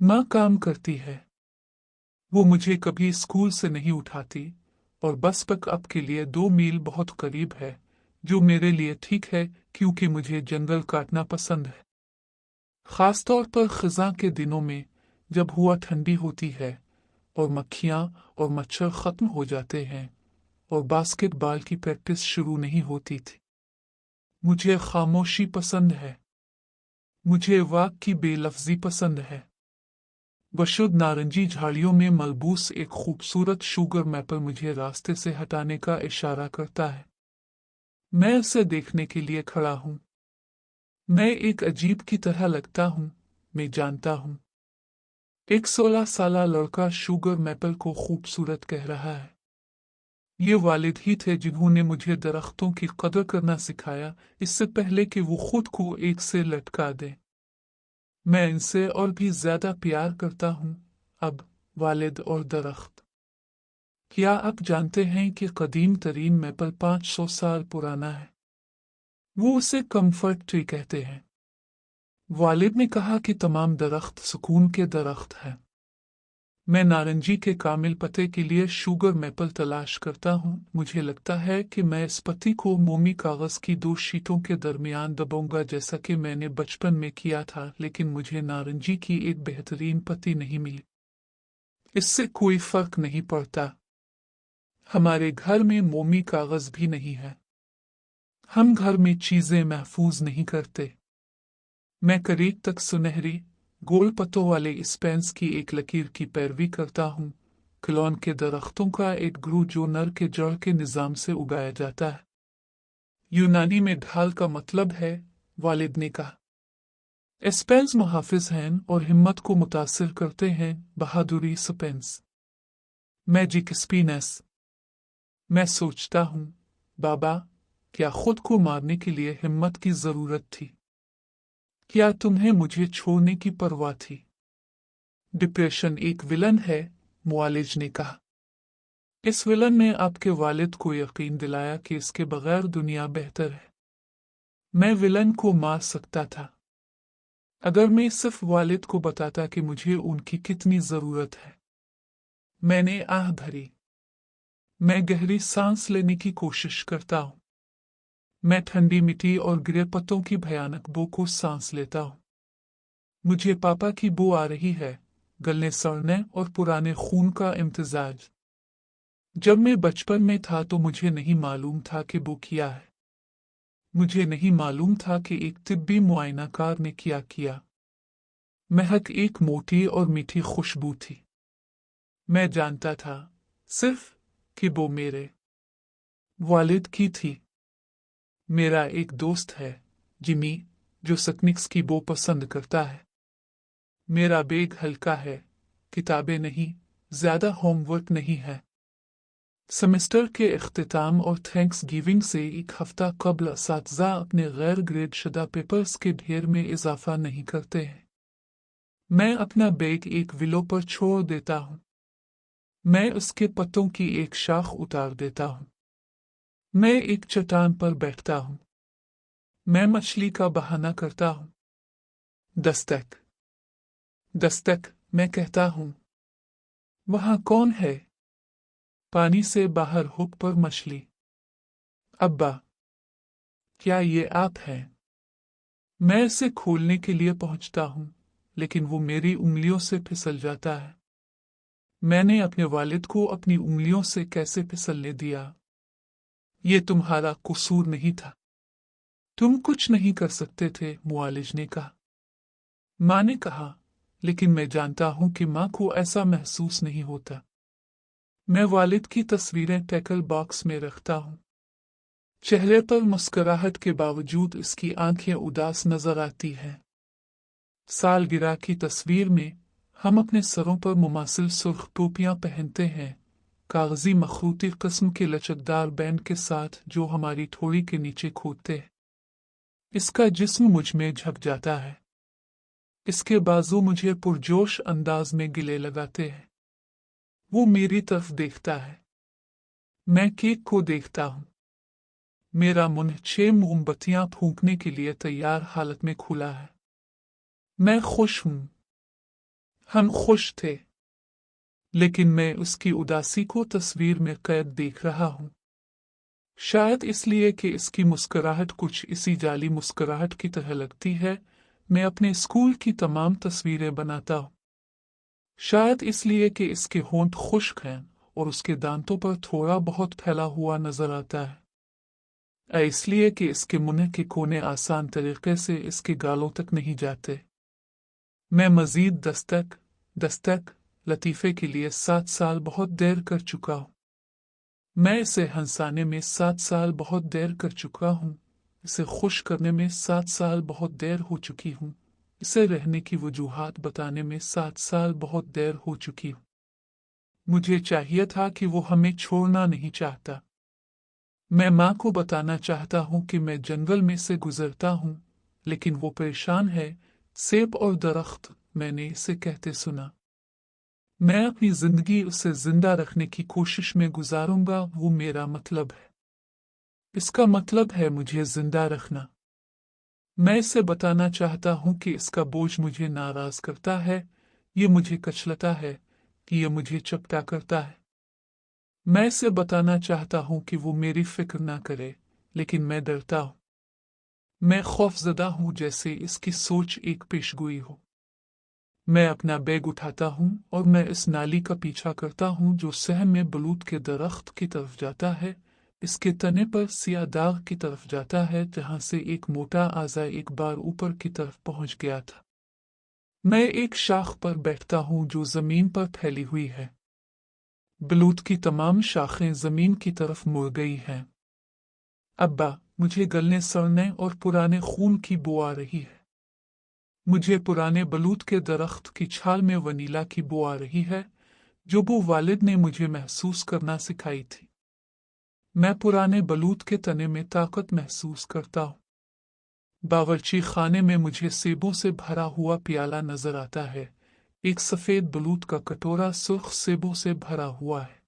माँ काम करती है। वो मुझे कभी स्कूल से नहीं उठाती और बस पिकअप के लिए 2 मील बहुत करीब है, जो मेरे लिए ठीक है क्योंकि मुझे जंगल काटना पसंद है। खासतौर पर खिज़ां के दिनों में जब हवा ठंडी होती है और मक्खियाँ और मच्छर खत्म हो जाते हैं और बास्केटबॉल की प्रैक्टिस शुरू नहीं होती थी। मुझे खामोशी पसंद है। मुझे वाक की बेलफ्जी पसंद है। बशुद नारंगी झाड़ियों में मलबूस एक खूबसूरत शुगर मैपल मुझे रास्ते से हटाने का इशारा करता है। मैं उसे देखने के लिए खड़ा हूँ। मैं एक अजीब की तरह लगता हूँ, मैं जानता हूँ। एक 16 साला लड़का शुगर मैपल को खूबसूरत कह रहा है। ये वालिद ही थे जिन्होंने मुझे दरख्तों की कदर करना सिखाया, इससे पहले कि वो खुद को एक से लटका दे। मैं इनसे और भी ज्यादा प्यार करता हूँ अब, वालिद और दरख्त। क्या आप जानते हैं कि कदीम तरीन मैपल 500 साल पुराना है? वो उसे कम्फर्ट ट्री कहते हैं। वालिद ने कहा कि तमाम दरख्त सुकून के दरख्त हैं। मैं नारंगी के कामिल पते के लिए शुगर मैपल तलाश करता हूँ। मुझे लगता है कि मैं इस पत्ती को मोमी कागज की 2 शीटों के दरमियान दबाऊंगा जैसा कि मैंने बचपन में किया था, लेकिन मुझे नारंगी की एक बेहतरीन पत्ती नहीं मिली। इससे कोई फर्क नहीं पड़ता। हमारे घर में मोमी कागज भी नहीं है। हम घर में चीजें महफूज नहीं करते। मैं करीब तक सुनहरी गोल पत्तों वाले इस पेंस की एक लकीर की पैरवी करता हूँ, क्लोन के दरख्तों का एक ग्रू जो नर के जड़ के निजाम से उगाया जाता है। यूनानी में ढाल का मतलब है, वालिद ने कहा। स्पेंस मुहाफिज हैं और हिम्मत को मुतासिर करते हैं, बहादुरी स्पेंस। मैजिक स्पीनेस। मैं सोचता हूँ, बाबा, क्या खुद को मारने के लिए हिम्मत की जरूरत थी? क्या तुम्हें मुझे छोड़ने की परवाह थी? डिप्रेशन एक विलन है, मुआलिज ने कहा। इस विलन ने आपके वालिद को यकीन दिलाया कि इसके बगैर दुनिया बेहतर है। मैं विलन को मार सकता था अगर मैं सिर्फ वालिद को बताता कि मुझे उनकी कितनी जरूरत है। मैंने आह भरी। मैं गहरी सांस लेने की कोशिश करता हूँ। मैं ठंडी मिट्टी और गिरे पत्तों की भयानक बू को सांस लेता हूँ। मुझे पापा की बू आ रही है, गलने सड़ने और पुराने खून का इम्तिजाज। जब मैं बचपन में था तो मुझे नहीं मालूम था कि वो क्या है। मुझे नहीं मालूम था कि एक तिब्बी मुआयनाकार ने क्या किया। महक एक मोटी और मीठी खुशबू थी। मैं जानता था सिर्फ कि वो मेरे वालिद की थी। मेरा एक दोस्त है, जिमी, जो सकनिक्स की बो पसंद करता है। मेरा बैग हल्का है, किताबें नहीं, ज्यादा होमवर्क नहीं है। सेमेस्टर के इख्तिताम और थैंक्स गिविंग से एक हफ्ता कबल असातिज़ा अपने गैर ग्रेड शुदा पेपर्स के ढेर में इजाफा नहीं करते हैं। मैं अपना बैग एक विलो पर छोड़ देता हूँ। मैं उसके पत्तों की एक शाख उतार देता हूँ। मैं एक चट्टान पर बैठता हूँ। मैं मछली का बहाना करता हूँ। दस्तक, दस्तक, मैं कहता हूँ। वहाँ कौन है? पानी से बाहर हुक पर मछली। अब्बा, क्या ये आप हैं? मैं इसे खोलने के लिए पहुंचता हूं, लेकिन वो मेरी उंगलियों से फिसल जाता है। मैंने अपने वालिद को अपनी उंगलियों से कैसे फिसलने दिया? ये तुम्हारा कसूर नहीं था। तुम कुछ नहीं कर सकते थे, मुआलिज ने कहा। माँ ने कहा, लेकिन मैं जानता हूं कि माँ को ऐसा महसूस नहीं होता। मैं वालिद की तस्वीरें टैकल बॉक्स में रखता हूं। चेहरे पर मुस्कुराहट के बावजूद इसकी आंखें उदास नजर आती हैं। सालगिरह की तस्वीर में हम अपने सरों पर मुमासिल सुर्ख टोपियां पहनते हैं, कागजी मखरूती किस्म के लचकदार बैंड के साथ जो हमारी ठोड़ी के नीचे खोदते हैं। इसका जिस्म मुझ में झक जाता है। इसके बाजू मुझे पुरजोश अंदाज में गिले लगाते हैं। वो मेरी तरफ देखता है। मैं केक को देखता हूँ। मेरा मुंह 6 मोमबत्तियां फूंकने के लिए तैयार हालत में खुला है। मैं खुश हूं। हम खुश थे, लेकिन मैं उसकी उदासी को तस्वीर में कैद देख रहा हूं। शायद इसलिए कि इसकी मुस्कुराहट कुछ इसी जाली मुस्कुराहट की तरह लगती है। मैं अपने स्कूल की तमाम तस्वीरें बनाता हूं। शायद इसलिए कि इसके होंठ खुश्क हैं और उसके दांतों पर थोड़ा बहुत फैला हुआ नजर आता है। इसलिए कि इसके मुंह के कोने आसान तरीके से इसके गालों तक नहीं जाते। मैं मजीद दस्तक लतीफ़े के लिए 7 साल बहुत देर कर चुका हूँ। मैं इसे हंसाने में 7 साल बहुत देर कर चुका हूँ। इसे खुश करने में 7 साल बहुत देर हो चुकी हूँ। इसे रहने की वजूहात बताने में 7 साल बहुत देर हो चुकी हूँ। मुझे चाहिए था कि वो हमें छोड़ना नहीं चाहता। मैं माँ को बताना चाहता हूँ कि मैं जंगल में से गुजरता हूँ, लेकिन वो परेशान है। सेब और दरख्त, मैंने इसे कहते सुना। मैं अपनी जिंदगी उसे जिंदा रखने की कोशिश में गुजारूंगा, वो मेरा मतलब है। इसका मतलब है मुझे जिंदा रखना। मैं इसे बताना चाहता हूँ कि इसका बोझ मुझे नाराज करता है, ये मुझे कचलता है, कि ये मुझे चपटा करता है। मैं इसे बताना चाहता हूँ कि वो मेरी फिक्र ना करे, लेकिन मैं डरता हूँ। मैं खौफजदा हूँ, जैसे इसकी सोच एक पेशगोई हो। मैं अपना बैग उठाता हूँ और मैं इस नाली का पीछा करता हूँ जो सहम में बलूत के दरख्त की तरफ जाता है, इसके तने पर सिया दाग की तरफ जाता है, जहाँ से एक मोटा आज़ा एक बार ऊपर की तरफ पहुँच गया था। मैं एक शाख पर बैठता हूँ जो जमीन पर फैली हुई है। बलूत की तमाम शाखें जमीन की तरफ मुड़ गई हैं। अब्बा, मुझे गलने सड़ने और पुराने खून की बू आ रही है। मुझे पुराने बलूत के दरख्त की छाल में वनीला की बू आ रही है, जो बू वालिद ने मुझे महसूस करना सिखाई थी। मैं पुराने बलूत के तने में ताकत महसूस करता हूँ। बावर्ची खाने में मुझे सेबों से भरा हुआ प्याला नजर आता है। एक सफेद बलूत का कटोरा सुर्ख सेबों से भरा हुआ है।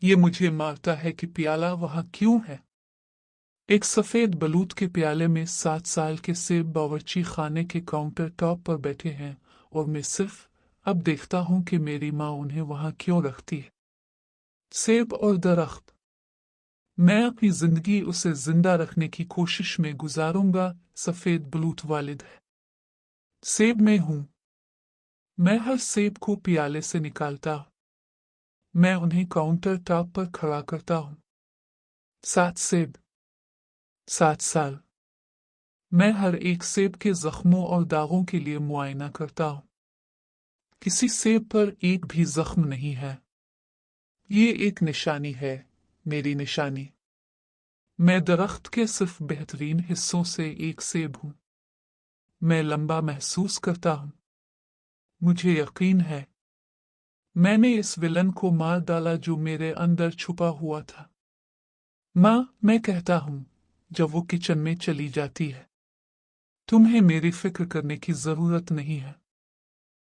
ये मुझे मारता है कि प्याला वहां क्यों है। एक सफेद बलूत के प्याले में 7 साल के सेब बावर्ची खाने के काउंटर टॉप पर बैठे हैं, और मैं सिर्फ अब देखता हूं कि मेरी माँ उन्हें वहां क्यों रखती है। सेब और दरख्त, मैं अपनी जिंदगी उसे जिंदा रखने की कोशिश में गुजारूंगा। सफेद बलूत वालिद है, सेब में हूं। मैं हर सेब को प्याले से निकालता हूं। मैं उन्हें काउंटर टॉप पर खड़ा करता हूं। 7 सेब, 7 साल। मैं हर एक सेब के जख्मों और दागों के लिए मुआयना करता हूं। किसी सेब पर एक भी जख्म नहीं है। ये एक निशानी है, मेरी निशानी। मैं दरख्त के सिर्फ बेहतरीन हिस्सों से एक सेब हूं। मैं लंबा महसूस करता हूं। मुझे यकीन है मैंने इस विलन को मार डाला जो मेरे अंदर छुपा हुआ था। माँ, मैं कहता हूं जब वो किचन में चली जाती है, तुम्हें मेरी फिक्र करने की जरूरत नहीं है।